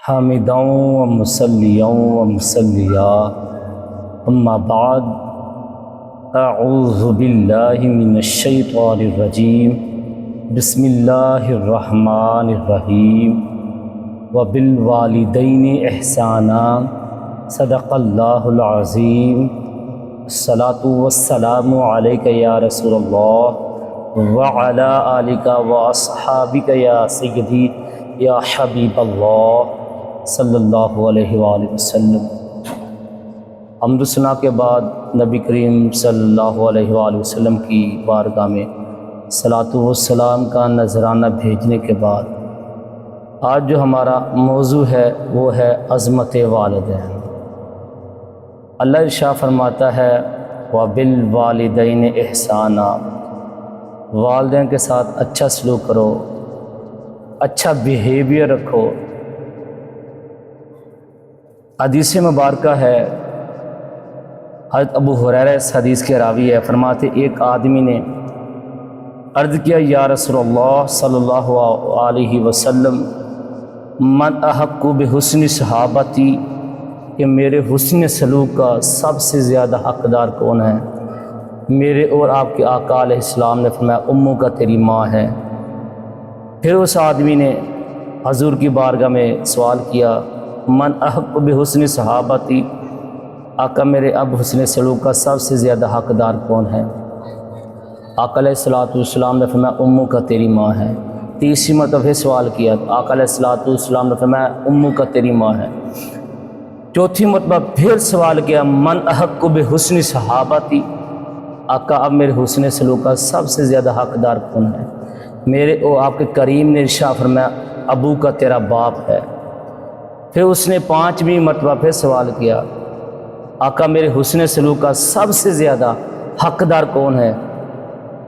حامداً و مصلیاً و مصلیہ اما بعد اعوذ باللہ من الشیطان الرجیم بسم اللہ الرحمن الرحیم وبالوالدین احسانا صدق اللہ العظیم الصلاۃ والسلام علیک یا رسول اللہ وعلی آلک واصحابک یا سیدی یا حبیب اللہ صلی اللہ علیہ وآلہ وسلم۔ حمد و ثنا کے بعد نبی کریم صلی اللہ علیہ وآلہ وسلم کی بارگاہ میں صلاۃ و سلام کا نذرانہ بھیجنے کے بعد آج جو ہمارا موضوع ہے وہ ہے عظمت والدین۔ اللہ ارشاد فرماتا ہے وَبِالْوَالِدَيْنِ احسانا، والدین کے ساتھ اچھا سلوک کرو، اچھا بیہیویئر رکھو۔ حدیث مبارکہ ہے، حضرت ابو ہریرہ اس حدیث کے راوی ہے، فرماتے ایک آدمی نے عرض کیا یا رسول اللہ صلی اللہ علیہ وسلم من احق بحسن صحابتی، کہ میرے حسن سلوک کا سب سے زیادہ حقدار کون ہے؟ میرے اور آپ کے آقا علیہ السلام نے فرمایا اموں کا تیری ماں ہے۔ پھر اس آدمی نے حضور کی بارگاہ میں سوال کیا من احق بحسن صحابتی، آقا میرے اب حسن سلوک کا سب سے زیادہ حقدار کون ہے؟ آقا علیہ السلام نے فرمایا اموں کا تیری ماں ہے۔ تیسری مرتبہ سوال کیا، آقا علیہ السلام نے فرمایا اموں کا تیری ماں ہے۔ چوتھی مرتبہ پھر سوال کیا من احق بحسن صحابتی، آقا اب میرے حسن سلوک کا سب سے زیادہ حقدار کون ہے؟ میرے آپ کے کریم نے ارشاد فرمایا ابو کا تیرا باپ ہے۔ پھر اس نے پانچویں مرتبہ پھر سوال کیا آقا میرے حسن سلوک کا سب سے زیادہ حقدار کون ہے؟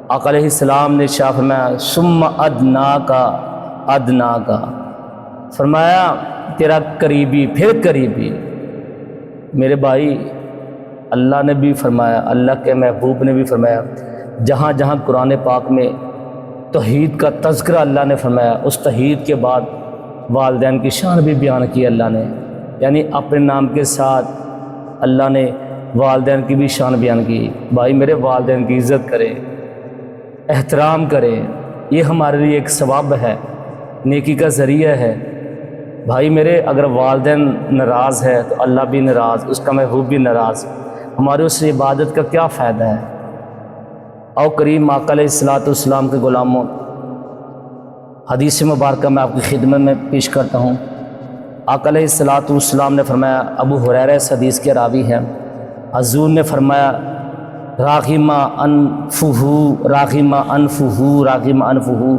آقا علیہ السلام نے ارشاد فرمایا ثم ادنا کا، فرمایا تیرا قریبی، پھر قریبی۔ میرے بھائی اللہ نے بھی فرمایا، اللہ کے محبوب نے بھی فرمایا، جہاں جہاں قرآن پاک میں توحید کا تذکرہ اللہ نے فرمایا اس توحید کے بعد والدین کی شان بھی بیان کی اللہ نے، یعنی اپنے نام کے ساتھ اللہ نے والدین کی بھی شان بیان کی۔ بھائی میرے والدین کی عزت کریں، احترام کریں، یہ ہمارے لیے ایک ثواب ہے، نیکی کا ذریعہ ہے۔ بھائی میرے اگر والدین ناراض ہے تو اللہ بھی ناراض، اس کا محبوب بھی ناراض، ہماری اس عبادت کا کیا فائدہ ہے؟ او کریم آقا علیہ السلام کے غلاموں، حدیث مبارکہ میں آپ کی خدمت میں پیش کرتا ہوں۔ آقا علیہ السلام نے فرمایا، ابو ہریرہ اس حدیث کے راوی ہیں، حضور نے فرمایا راغم انفہ،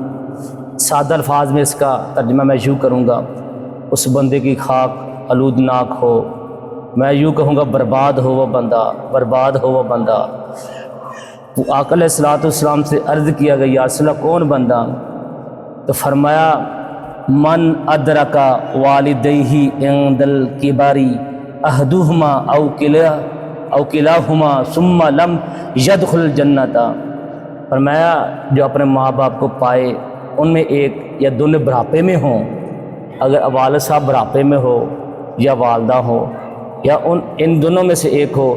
سادہ الفاظ میں اس کا ترجمہ میں یوں کروں گا، اس بندے کی خاک آلودناک ہو، میں یوں کہوں گا برباد ہو وہ بندہ، برباد ہو وہ بندہ۔ آقا علیہ السلام سے عرض کیا گیا یا رسول اللہ کون بندہ؟ تو فرمایا من ادرک والدیہ عند الکبر احدہما او کلاہما ثم لم یدخل الجنۃ، فرمایا جو اپنے ماں باپ کو پائے ان میں ایک یا دونوں بڑھاپے میں ہوں، اگر والد صاحب بڑھاپے میں ہو یا والدہ ہو یا ان دونوں میں سے ایک ہو،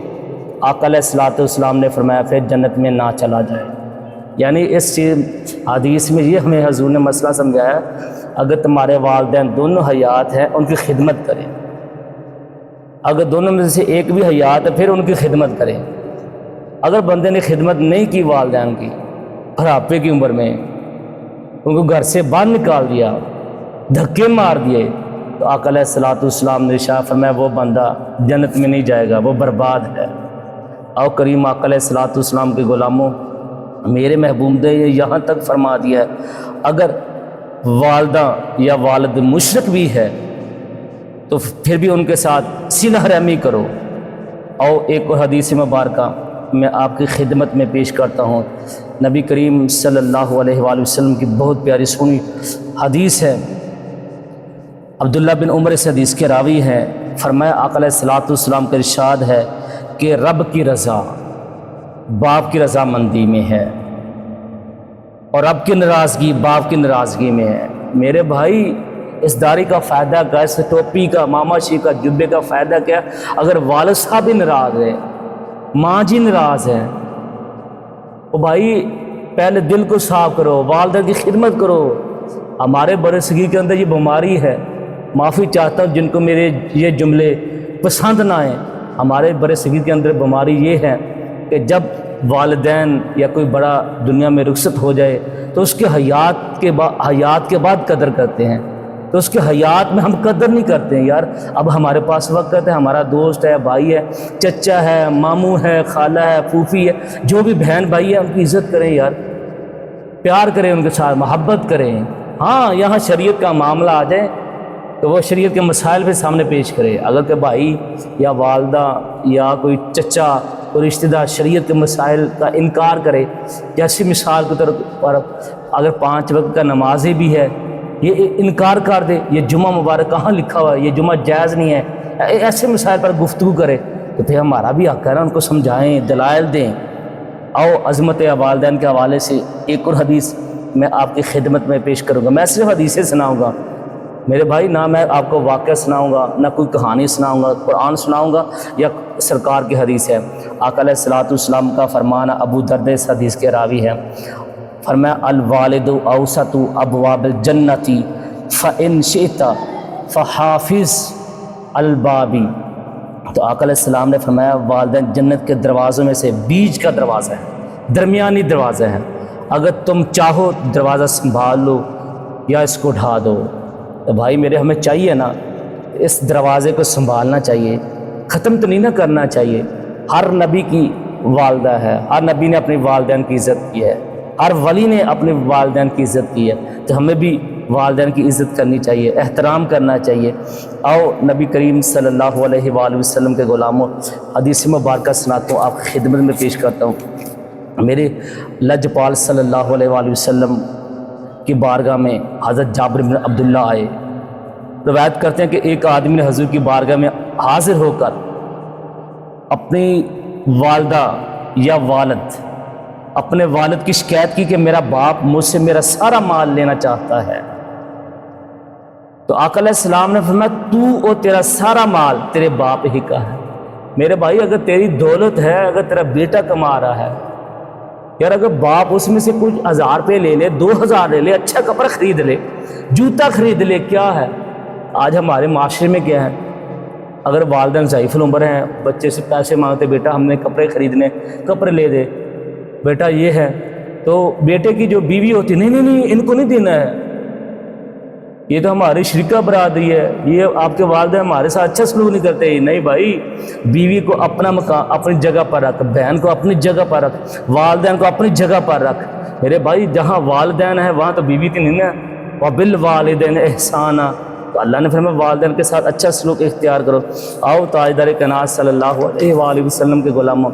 آقا علیہ السلام نے فرمایا پھر جنت میں نہ چلا جائے۔ یعنی اس حدیث میں یہ ہمیں حضور نے مسئلہ سمجھایا، اگر تمہارے والدین دونوں حیات ہیں ان کی خدمت کریں، اگر دونوں میں سے ایک بھی حیات ہے پھر ان کی خدمت کریں۔ اگر بندے نے خدمت نہیں کی والدین کی بڑھاپے کی عمر میں، ان کو گھر سے باہر نکال دیا، دھکے مار دیے، تو آقا علیہ السلام نے ارشاد فرمایا وہ بندہ جنت میں نہیں جائے گا، وہ برباد ہے۔ اور کریم آقا علیہ السلام کے غلاموں، میرے محبوب نے یہاں تک فرما دیا ہے اگر والدہ یا والد مشرک بھی ہے تو پھر بھی ان کے ساتھ صلہ رحمی کرو۔ اور ایک اور حدیث مبارکہ میں آپ کی خدمت میں پیش کرتا ہوں، نبی کریم صلی اللہ علیہ وآلہ وسلم کی بہت پیاری سنی حدیث ہے، عبداللہ بن عمر اس حدیث کے راوی ہیں، فرمایا آقا علیہ السلام کا ارشاد ہے کہ رب کی رضا باپ کی رضامندی میں ہے اور رب کی ناراضگی باپ کی ناراضگی میں ہے۔ میرے بھائی اس داڑھی کا فائدہ کیا، اس ٹوپی کا، ماماشی کا، جبے کا فائدہ کیا اگر والد صاحب ہی ناراض ہے، ماں جی ناراض ہے؟ تو بھائی پہلے دل کو صاف کرو، والدہ کی خدمت کرو۔ ہمارے بڑے صغیر کے اندر یہ بیماری ہے، معافی چاہتا ہوں جن کو میرے یہ جملے پسند نہ آئیں، ہمارے بڑے صغیر کے اندر بیماری یہ ہے کہ جب والدین یا کوئی بڑا دنیا میں رخصت ہو جائے تو اس کے حیات کے بعد قدر کرتے ہیں، تو اس کے حیات میں ہم قدر نہیں کرتے ہیں۔ یار اب ہمارے پاس وقت ہے، ہمارا دوست ہے، بھائی ہے، چچا ہے، ماموں ہے، خالہ ہے، پھوپھی ہے، جو بھی بہن بھائی ہے ان کی عزت کریں یار، پیار کریں، ان کے ساتھ محبت کریں۔ ہاں یہاں شریعت کا معاملہ آ جائے تو وہ شریعت کے مسائل بھی سامنے پیش کرے۔ اگر کہ بھائی یا والدہ یا کوئی چچا کوئی رشتہ دار شریعت کے مسائل کا انکار کرے، جیسی مثال کے طور پر اگر 5 وقت کا نمازی بھی ہے یہ انکار کر دے، یہ جمعہ مبارک کہاں لکھا ہوا ہے، یہ جمعہ جائز نہیں ہے، ایسے مسائل پر گفتگو کرے تو پھر ہمارا بھی حق ہے نا ان کو سمجھائیں، دلائل دیں۔ آؤ عظمت والدین کے حوالے سے ایک اور حدیث میں آپ کی خدمت میں پیش کروں گا۔ میں صرف حدیثیں سناؤں گا میرے بھائی، نہ میں آپ کو واقعہ سناؤں گا، نہ کوئی کہانی سناؤں گا، قرآن سناؤں گا یا سرکار کی حدیث ہے۔ آقا علیہ الصلوۃ والسلام کا فرمان، ابو درد اس حدیث کے راوی ہے، فرمایا الوالد اوسط ابواب الجنت فإن شئت فحافظ البابی۔ تو آقا علیہ السلام نے فرمایا والدین جنت کے دروازوں میں سے بیچ کا دروازہ ہے، درمیانی دروازہ ہے، اگر تم چاہو دروازہ سنبھال لو یا اس کو اٹھا دو۔ تو بھائی میرے ہمیں چاہیے نا اس دروازے کو سنبھالنا چاہیے، ختم تو نہیں نہ کرنا چاہیے۔ ہر نبی کی والدہ ہے، ہر نبی نے اپنی والدین کی عزت کی ہے، ہر ولی نے اپنے والدین کی عزت کی ہے، تو ہمیں بھی والدین کی عزت کرنی چاہیے، احترام کرنا چاہیے۔ آؤ نبی کریم صلی اللہ علیہ وآلہ وسلم کے غلاموں حدیث مبارکہ سناتا ہوں، آپ کی خدمت میں پیش کرتا ہوں۔ میرے لجپال صلی اللہ علیہ وآلہ وسلم کی بارگاہ میں حضرت جابر بن عبداللہ آئے۔ روایت کرتے ہیں کہ ایک آدمی نے حضور کی بارگاہ میں حاضر ہو کر اپنی والدہ یا والد اپنے والد کی شکایت کی کہ میرا باپ مجھ سے میرا سارا مال لینا چاہتا ہے۔ تو آقا علیہ السلام نے فرمایا تو اور تیرا سارا مال تیرے باپ ہی کا ہے۔ میرے بھائی اگر تیری دولت ہے، اگر تیرا بیٹا کما رہا ہے، یار اگر باپ اس میں سے کچھ 1000 روپے لے لے، 2000 لے لے، اچھا کپڑا خرید لے، جوتا خرید لے، کیا ہے؟ آج ہمارے معاشرے میں کیا ہے، اگر والدین ضعیف العمر ہیں، بچے سے پیسے مانگتے، بیٹا ہم نے کپڑے خریدنے، کپڑے لے دے بیٹا، یہ ہے تو بیٹے کی جو بیوی ہوتی نہیں نہیں نہیں ان کو نہیں دینا ہے، یہ تو ہماری شریکہ برادری ہے، یہ آپ کے والدین ہمارے ساتھ اچھا سلوک نہیں کرتے۔ نہیں بھائی، بیوی کو اپنا مقام اپنی جگہ پر رکھ، بہن کو اپنی جگہ پر رکھ، والدین کو اپنی جگہ پر رکھ۔ میرے بھائی جہاں والدین ہیں وہاں تو بیوی کی نہیں ہے، وَبِالْوَالِدَيْنِ احسانا، تو اللہ نے فرمایا والدین کے ساتھ اچھا سلوک اختیار کرو۔ آؤ تاجدار کائنات صلی اللہ علیہ وآلہ وسلم کے غلاموں،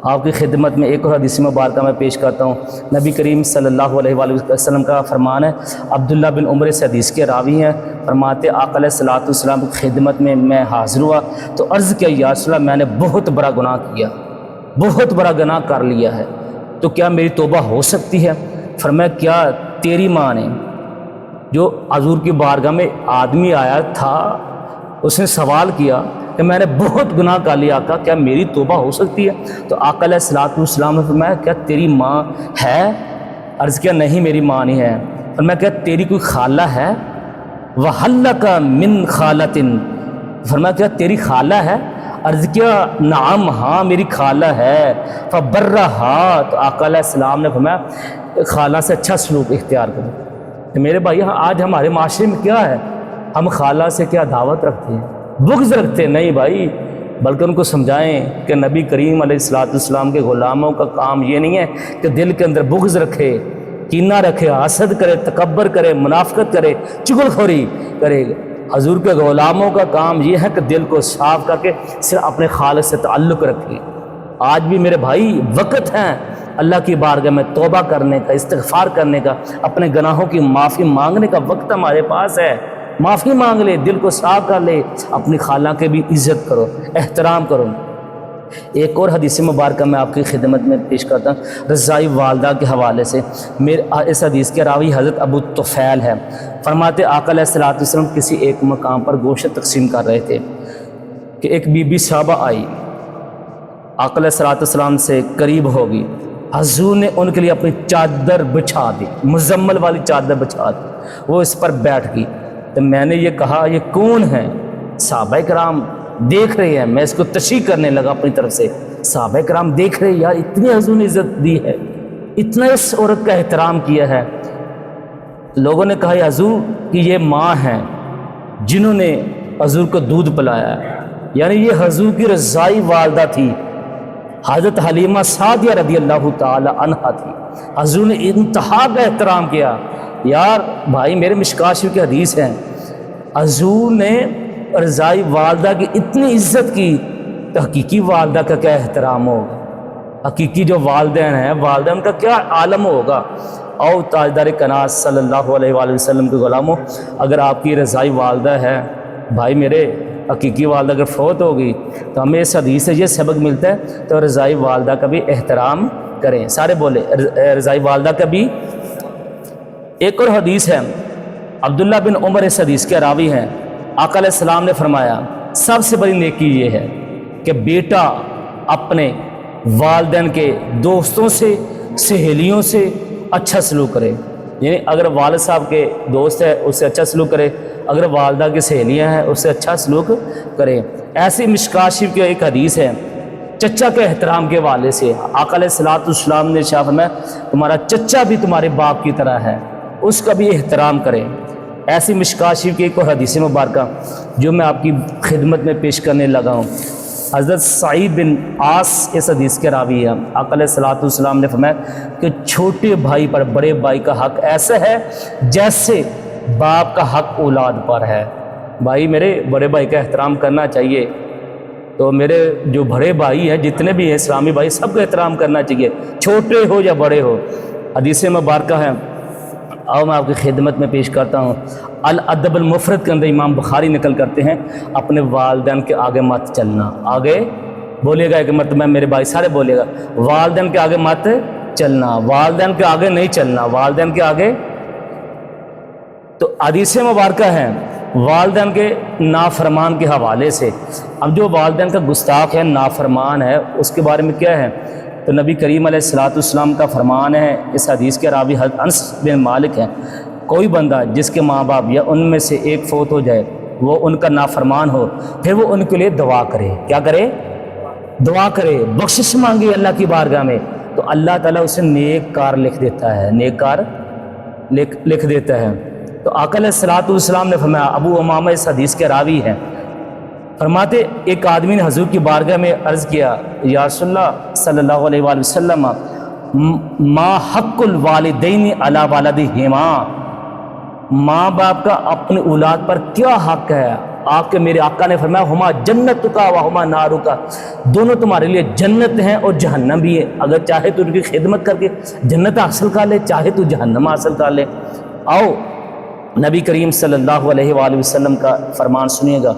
آپ کی خدمت میں ایک اور حدیث مبارکہ میں پیش کرتا ہوں۔ نبی کریم صلی اللہ علیہ وآلہ وسلم کا فرمان ہے، عبداللہ بن عمر اس حدیث کے راوی ہیں، فرماتے آقا علیہ الصلوۃ والسلام کی خدمت میں حاضر ہوا تو عرض کیا یا رسول اللہ میں نے بہت بڑا گناہ کیا، بہت بڑا گناہ کر لیا ہے، تو کیا میری توبہ ہو سکتی ہے؟ فرمایا کیا تیری ماں نے، جو حضور کی بارگاہ میں آدمی آیا تھا اس نے سوال کیا کہ میں نے بہت گناہ کر لیا آقا، کیا میری توبہ ہو سکتی ہے؟ تو آقا علیہ الصلوۃ والسلام نے فرمایا کیا تیری ماں ہے؟ عرض کیا نہیں میری ماں نہیں ہے۔ فرمایا کیا تیری کوئی خالہ ہے؟ وَهَلْ لَكَ مِنْ خَالَةٍ، فرمایا کیا تیری خالہ ہے؟ عرض کیا نعم ہاں میری خالہ ہے۔ فَبَرَّهَا، تو آقا علیہ السلام نے فرمایا خالہ سے اچھا سلوک اختیار کرو۔ تو میرے بھائی آج ہمارے معاشرے میں کیا ہے، ہم خالہ سے کیا دعوت رکھتے ہیں، بغض رکھتے ہیں؟ نہیں بھائی، بلکہ ان کو سمجھائیں کہ نبی کریم علیہ الصلوۃ والسلام کے غلاموں کا کام یہ نہیں ہے کہ دل کے اندر بغض رکھے، کینہ رکھے، حسد کرے، تکبر کرے، منافقت کرے، چغل خوری کرے۔ حضور کے غلاموں کا کام یہ ہے کہ دل کو صاف کر کے صرف اپنے خالق سے تعلق رکھے۔ آج بھی میرے بھائی وقت ہے اللہ کی بارگاہ میں توبہ کرنے کا، استغفار کرنے کا، اپنے گناہوں کی معافی مانگنے کا وقت ہمارے پاس ہے۔ معافی مانگ لے، دل کو صاف کر لے، اپنی خالہ کے بھی عزت کرو، احترام کرو۔ ایک اور حدیث مبارکہ میں آپ کی خدمت میں پیش کرتا ہوں رضائی والدہ کے حوالے سے۔ اس حدیث کے راوی حضرت ابو طفیل ہے، فرماتے آقا علیہ الصلوۃ والسلام کسی ایک مقام پر گوشت تقسیم کر رہے تھے کہ ایک بی بی صحابہ آئی، آقا علیہ الصلوۃ والسلام سے قریب ہوگی، حضور نے ان کے لیے اپنی چادر بچھا دی، مزمل والی چادر بچھا دی، وہ اس پر بیٹھ گئی۔ تو میں نے یہ کہا یہ کون ہے؟ صحابہ کرام دیکھ رہے ہیں، میں اس کو تشریح کرنے لگا اپنی طرف سے، صحابہ کرام دیکھ رہے ہیں یار اتنی حضور نے عزت دی ہے، اتنا اس عورت کا احترام کیا ہے۔ لوگوں نے کہا حضور کہ یہ ماں ہیں جنہوں نے حضور کو دودھ پلایا ہے، یعنی یہ حضور کی رضائی والدہ تھی، حضرت حلیمہ سعدیہ رضی اللہ تعالی عنہا تھی، حضور نے انتہا کا احترام کیا۔ یار بھائی میرے مشکوٰۃ شریف کی حدیث ہے، حضور نے رضائی والدہ کی اتنی عزت کی تو حقیقی والدہ کا کیا احترام ہوگا، حقیقی جو والدین ہیں والدین کا کیا عالم ہوگا۔ او تاجدار کناز صلی اللہ علیہ وآلہ وسلم کے غلاموں، اگر آپ کی رضائی والدہ ہے، بھائی میرے حقیقی والدہ اگر فوت ہوگی تو ہمیں اس حدیث سے یہ سبق ملتا ہے تو رضائی والدہ کا بھی احترام کریں۔ سارے بولے رضائی والدہ کا بھی۔ ایک اور حدیث ہے، عبداللہ بن عمر اس حدیث کے راوی ہیں، آقا علیہ السلام نے فرمایا سب سے بڑی نیکی یہ ہے کہ بیٹا اپنے والدین کے دوستوں سے سہیلیوں سے اچھا سلوک کرے، یعنی اگر والد صاحب کے دوست ہے اس سے اچھا سلوک کرے، اگر والدہ کی سہیلیاں ہیں اس سے اچھا سلوک کرے۔ ایسی مشکوٰۃ شریف کی ایک حدیث ہے چچا کے احترام کے حوالے سے، آقا علیہ الصلوۃ والسلام نے شاہ فرمایا تمہارا چچا بھی تمہارے باپ کی طرح ہے، اس کا بھی احترام کرے۔ ایسی مشکوٰۃ شریف کی ایک اور حدیث مبارکہ جو میں آپ کی خدمت میں پیش کرنے لگا ہوں، حضرت سعید بن عاص اس حدیث کے راوی ہے، آقا علیہ الصلوۃ والسلام نے فرمایا کہ چھوٹے بھائی پر بڑے بھائی کا حق ایسا ہے جیسے باپ کا حق اولاد پر ہے۔ بھائی میرے بڑے بھائی کا احترام کرنا چاہیے، تو میرے جو بڑے بھائی ہیں جتنے بھی ہیں اسلامی بھائی سب کا احترام کرنا چاہیے، چھوٹے ہو یا بڑے ہو۔ حدیث مبارکہ ہے، آؤ میں آپ کی خدمت میں پیش کرتا ہوں۔ الادب المفرد کے اندر امام بخاری نقل کرتے ہیں اپنے والدین کے آگے مت چلنا، آگے بولیے گا ایک مرتبہ میرے بھائی سارے بولیے گا، والدین کے آگے مت چلنا، والدین کے آگے نہیں چلنا، والدین کے آگے۔ تو حدیث مبارکہ ہے والدین کے نافرمان کے حوالے سے۔ اب جو والدین کا گستاخ ہے نافرمان ہے اس کے بارے میں کیا ہے؟ تو نبی کریم علیہ الصلوۃ والسلام کا فرمان ہے، اس حدیث کے راوی حضرت انس بن مالک ہیں، کوئی بندہ جس کے ماں باپ یا ان میں سے ایک فوت ہو جائے وہ ان کا نافرمان ہو، پھر وہ ان کے لیے دعا کرے، کیا کرے؟ دعا کرے، بخشش مانگے اللہ کی بارگاہ میں، تو اللہ تعالیٰ اسے نیک کار لکھ دیتا ہے، نیک کار لکھ دیتا ہے۔ تو آقا علیہ الصلوۃ والسلام نے فرمایا، ابو امامہ اس حدیث کے راوی ہیں، فرماتے ایک آدمی نے حضور کی بارگاہ میں عرض کیا، یا رسول اللہ صلی اللہ علیہ وآلہ وسلم، ما حق الوالدین علی ولدہما، ماں باپ کا اپنی اولاد پر کیا حق ہے؟ آپ کے میرے آقا نے فرمایا، ہما جنتک و ہما نارک، دونوں تمہارے لیے جنت ہیں اور جہنم بھی ہے، اگر چاہے تو ان کی خدمت کر کے جنت حاصل کر لے، چاہے تو جہنم حاصل کر لے۔ آؤ نبی کریم صلی اللہ علیہ وآلہ وسلم کا فرمان سنیے گا،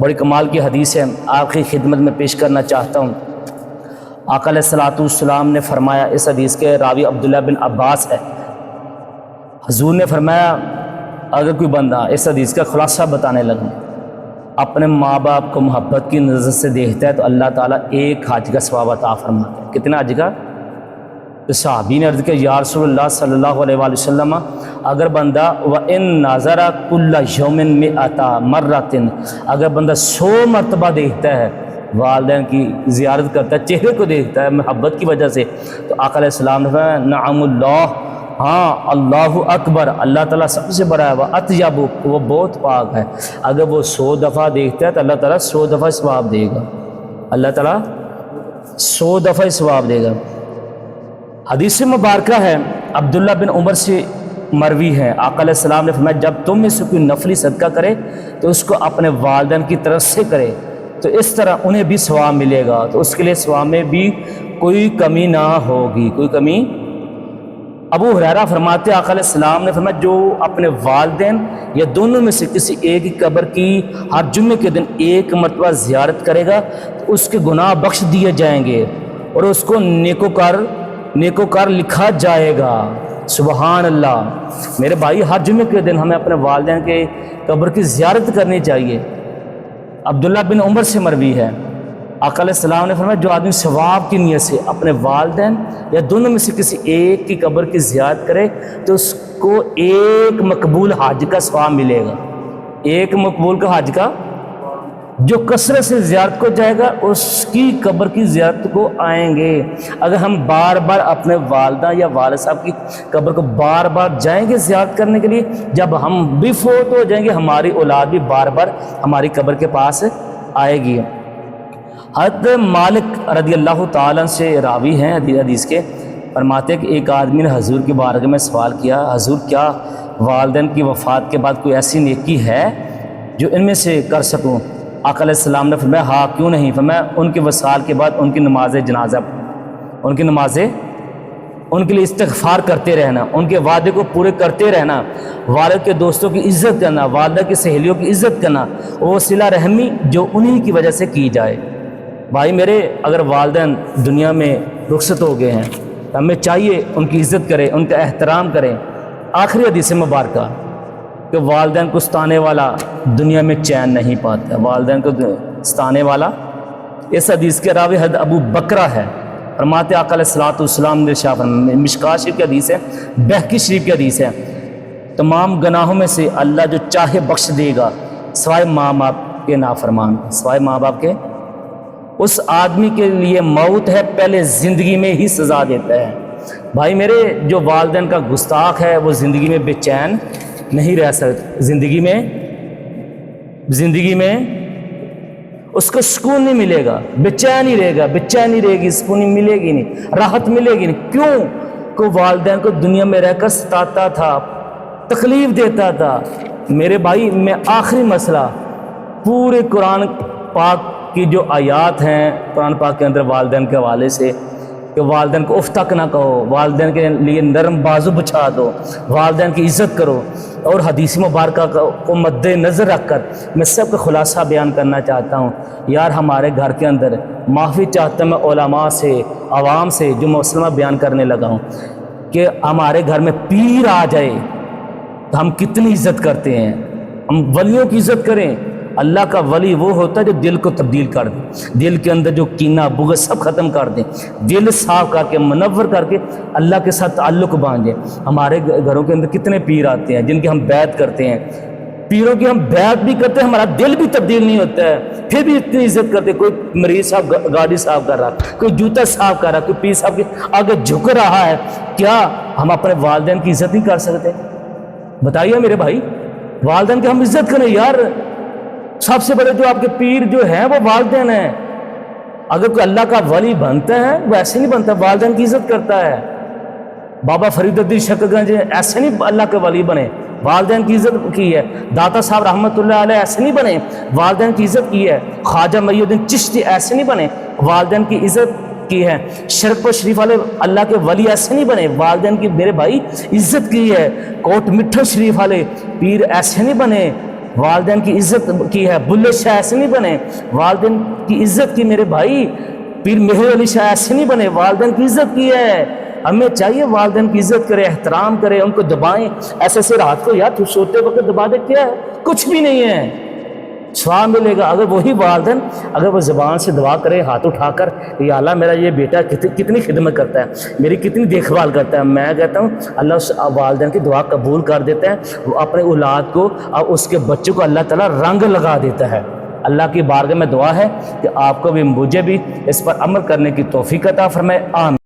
بڑی کمال کی حدیث ہے، آپ کی خدمت میں پیش کرنا چاہتا ہوں۔ آقا علیہ الصلوۃ والسلام نے فرمایا، اس حدیث کے راوی عبداللہ بن عباس ہے، حضور نے فرمایا اگر کوئی بندہ، اس حدیث کا خلاصہ بتانے لگا، اپنے ماں باپ کو محبت کی نظر سے دیکھتا ہے تو اللہ تعالیٰ ایک حج کا ثواب عطا فرماتا ہے۔ کتنا حج کا؟ تو صحابی نے عرض کیا، یا رسول اللہ صلی اللہ علیہ وآلہ وسلم، اگر بندہ وَإِن نَظَرَ كُلَّ يَوْمٍ مِئَةَ مَرَّةٍ، اگر بندہ 100 مرتبہ دیکھتا ہے، والدین کی زیارت کرتا ہے، چہرے کو دیکھتا ہے محبت کی وجہ سے، تو آقا علیہ السلام نے فرمایا، نعم اللہ، ہاں اللہ اکبر، اللہ تعالیٰ سب سے بڑا ہے، وہ اطیب، وہ بہت پاک ہے۔ اگر وہ 100 دفعہ دیکھتا ہے تو اللہ تعالیٰ 100 دفعہ ثواب دے گا، اللہ تعالیٰ 100 دفعہ ثواب دے گا۔ حدیث مبارکہ ہے، عبداللہ بن عمر سے مروی ہے، آقا علیہ السلام نے فرمایا، جب تم میں سے کوئی نفلی صدقہ کرے تو اس کو اپنے والدین کی طرف سے کرے، تو اس طرح انہیں بھی ثواب ملے گا، تو اس کے لیے ثواب میں بھی کوئی کمی نہ ہوگی، کوئی کمی ابو ہریرہ فرماتے ہیں آقا علیہ السلام نے فرمایا جو اپنے والدین یا دونوں میں سے کسی ایک کی قبر کی ہر جمعے کے دن ایک مرتبہ زیارت کرے گا تو اس کے گناہ بخش دیے جائیں گے اور اس کو نیکوکار لکھا جائے گا۔ سبحان اللہ۔ میرے بھائی ہر جمعے کے دن ہمیں اپنے والدین کے قبر کی زیارت کرنی چاہیے۔ عبداللہ بن عمر سے مروی ہے، آقا علیہ السلام نے فرمایا جو آدمی ثواب کی نیت سے اپنے والدین یا دونوں میں سے کسی ایک کی قبر کی زیارت کرے تو اس کو ایک مقبول حج کا ثواب ملے گا۔ ایک مقبول کا حج کا، جو کثرت سے زیارت کو جائے گا اس کی قبر کی زیارت کو آئیں گے۔ اگر ہم بار بار اپنے والدہ یا والد صاحب کی قبر کو بار بار جائیں گے زیارت کرنے کے لیے، جب ہم بھی فوت ہو جائیں گے ہماری اولاد بھی بار بار ہماری قبر کے پاس آئے گی۔ حضرت مالک رضی اللہ تعالیٰ سے راوی ہیں حدیث کے، فرماتے ہیں کہ ایک آدمی نے حضور کی بارگاہ میں سوال کیا، حضور کیا والدین کی وفات کے بعد کوئی ایسی نیکی ہے جو ان میں سے کر سکوں؟ آقا علیہ السلام نے فرمایا ہاں کیوں نہیں، فرمایا ان کے وصال کے بعد ان کی نماز جنازہ، ان کے لیے استغفار کرتے رہنا، ان کے وعدے کو پورے کرتے رہنا، والد کے دوستوں کی عزت کرنا، والدہ کی سہیلیوں کی عزت کرنا، وہ صلہ رحمی جو انہی کی وجہ سے کی جائے۔ بھائی میرے اگر والدین دنیا میں رخصت ہو گئے ہیں تو ہمیں چاہیے ان کی عزت کریں، ان کا احترام کریں۔ آخری حدیث مبارکہ کہ والدین کو ستانے والا دنیا میں چین نہیں پاتا، والدین کو ستانے والا۔ اس حدیث کے راوی حضرت ابو بکرہ ہے، فرماتے آقا علیہ السلام نے ارشاد فرمایا، مشکوٰۃ شریف کی حدیث ہے، بہقی شریف کی حدیث ہے، تمام گناہوں میں سے اللہ جو چاہے بخش دے گا سوائے ماں باپ کے نافرمان، سوائے ماں باپ کے۔ اس آدمی کے لیے موت ہے پہلے زندگی میں ہی سزا دیتا ہے۔ بھائی میرے جو والدین کا گستاخ ہے وہ زندگی میں بے چین نہیں رہ سکتا، زندگی میں اس کو سکون نہیں ملے گا، بے چین ہی رہے گا، بے چینی رہے گی، سکون ملے گی نہیں، راحت ملے گی نہیں۔ کیوں کہ والدین کو دنیا میں رہ کر ستاتا تھا، تکلیف دیتا تھا۔ میرے بھائی میں آخری مسئلہ پورے قرآن پاک کی جو آیات ہیں قرآن پاک کے اندر والدین کے حوالے سے کہ والدین کو اف تک نہ کہو، والدین کے لیے نرم بازو بچھا دو، والدین کی عزت کرو، اور حدیث مبارکہ کو مد نظر رکھ کر میں سب کا خلاصہ بیان کرنا چاہتا ہوں۔ یار ہمارے گھر کے اندر معافی چاہتا ہوں میں علماء سے، عوام سے جو مسئلہ بیان کرنے لگا ہوں کہ ہمارے گھر میں پیر آ جائے تو ہم کتنی عزت کرتے ہیں، ہم ولیوں کی عزت کریں۔ اللہ کا ولی وہ ہوتا ہے جو دل کو تبدیل کر دے، دل کے اندر جو کینہ بغض سب ختم کر دے، دل صاف کر کے منور کر کے اللہ کے ساتھ تعلق باندھے۔ ہمارے گھروں کے اندر کتنے پیر آتے ہیں جن کی ہم بیعت کرتے ہیں، پیروں کی ہم بیعت بھی کرتے ہیں، ہمارا دل بھی تبدیل نہیں ہوتا ہے، پھر بھی اتنی عزت کرتے ہیں۔ کوئی مریض صاحب گاڑی صاف کر رہا، کوئی جوتا صاف کر رہا، کوئی پیر صاحب کے آگے جھک رہا ہے، کیا ہم اپنے والدین کی عزت نہیں کر سکتے؟ بتائیے میرے بھائی، والدین کی ہم عزت کریں یار۔ سب سے بڑے جو آپ کے پیر جو ہیں وہ والدین ہیں۔ اگر کوئی اللہ کا ولی بنتا ہے وہ ایسے نہیں بنتا، والدین کی عزت کرتا ہے۔ بابا فرید الدین شکرگنج ایسے نہیں اللہ کے ولی بنے، والدین کی عزت کی ہے۔ داتا صاحب رحمۃ اللہ علیہ ایسے نہیں بنے، والدین کی عزت کی ہے۔ خواجہ معی الدین چشتی ایسے نہیں بنے، والدین کی عزت کی ہے۔ شرک شریف والے اللہ کے ولی ایسے نہیں بنے، والدین کی میرے بھائی عزت کی ہے۔ کوٹ مٹھن شریف والے پیر ایسے نہیں بنے، والدین کی عزت کی ہے۔ بلے شاہ ایسے نہیں بنے، والدین کی عزت کی میرے بھائی۔ پیر مہر علی شاہ ایسے نہیں بنے، والدین کی عزت کی ہے۔ ہمیں چاہیے والدین کی عزت کرے، احترام کرے، ان کو دبائیں۔ ایسے رات کو یار تو سوتے وقت دبا دے، کیا ہے؟ کچھ بھی نہیں ہے، ثواب ملے گا۔ اگر وہی والدین اگر وہ زبان سے دعا کرے ہاتھ اٹھا کر، یا اللہ میرا یہ بیٹا کتنی خدمت کرتا ہے، میری کتنی دیکھ بھال کرتا ہے، میں کہتا ہوں اللہ اس والدین کی دعا قبول کر دیتا ہے، وہ اپنے اولاد کو اور اس کے بچوں کو اللہ تعالیٰ رنگ لگا دیتا ہے۔ اللہ کی بارگاہ میں دعا ہے کہ آپ کو بھی مجھے بھی اس پر عمل کرنے کی توفیق عطا فرمائے، آمین۔